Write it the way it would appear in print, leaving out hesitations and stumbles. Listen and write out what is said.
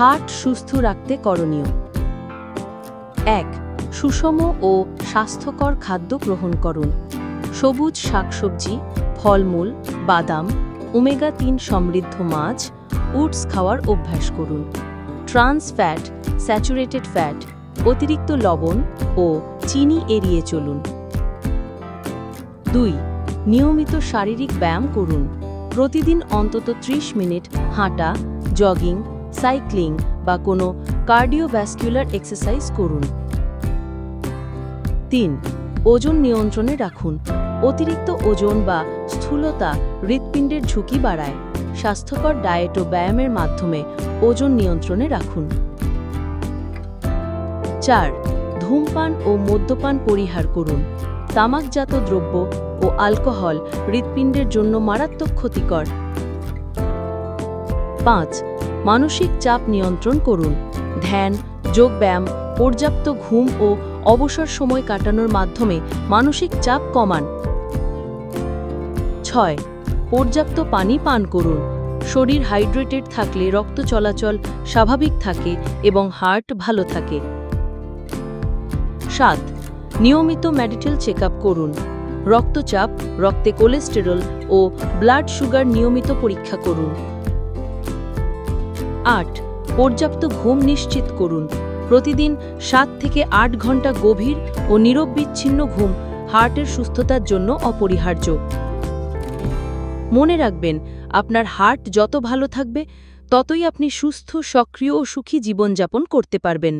Heart সুস্থ রাখতে করণীয়। ১. সুষম ও স্বাস্থ্যকর খাদ্য গ্রহণ করুন। সবুজ শাকসবজি, ফলমূল, বাদাম, ওমেগা-3 সমৃদ্ধ মাছ, ওটস খাওয়ার অভ্যাস করুন। ট্রান্স ফ্যাট, স্যাচুরেটেড ফ্যাট, অতিরিক্ত লবণ ও চিনি এড়িয়ে চলুন। 2. নিয়মিত শারীরিক ব্যায়াম করুন। প্রতিদিন অন্তত 30 মিনিট হাঁটা, জগিং, সাইক্লিং বা কোনো কার্ডিওভ্যাস্কুলার এক্সারসাইজ করুন। 3. ওজন নিয়ন্ত্রণে রাখুন। অতিরিক্ত ওজন বা স্থূলতা হৃৎপিণ্ডের ঝুঁকি বাড়ায়। স্বাস্থ্যকর ডায়েট ও ব্যায়ামের মাধ্যমে ওজন নিয়ন্ত্রণে রাখুন। 4. ধূমপান ও মদ্যপান পরিহার করুন। তামাকজাত দ্রব্য ও অ্যালকোহল হৃৎপিণ্ডের জন্য মারাত্মক ক্ষতিকর। 5. মানসিক চাপ নিয়ন্ত্রণ করুন। ধ্যান, যোগব্যায়াম, পর্যাপ্ত ঘুম ও অবসর সময় কাটানোর মাধ্যমে মানসিক চাপ কমান। 6. পর্যাপ্ত পানি পান করুন। শরীর হাইড্রেটেড থাকলে রক্ত চলাচল স্বাভাবিক থাকে এবং হার্ট ভালো থাকে। 7. নিয়মিত মেডিকেল চেকআপ করুন। রক্তচাপ, রক্তে কোলেস্টেরল ও ব্লাড সুগার নিয়মিত পরীক্ষা করুন। 8. পর্যাপ্ত ঘুম নিশ্চিত করুন। প্রতিদিন 7 থেকে 8 ঘন্টা গভীর ও নিরবচ্ছিন্ন ঘুম হার্টের সুস্থতার জন্য অপরিহার্য। মনে রাখবেন, আপনার হার্ট যত ভালো থাকবে, ততই আপনি সুস্থ, সক্রিয় ও সুখী জীবনযাপন করতে পারবেন।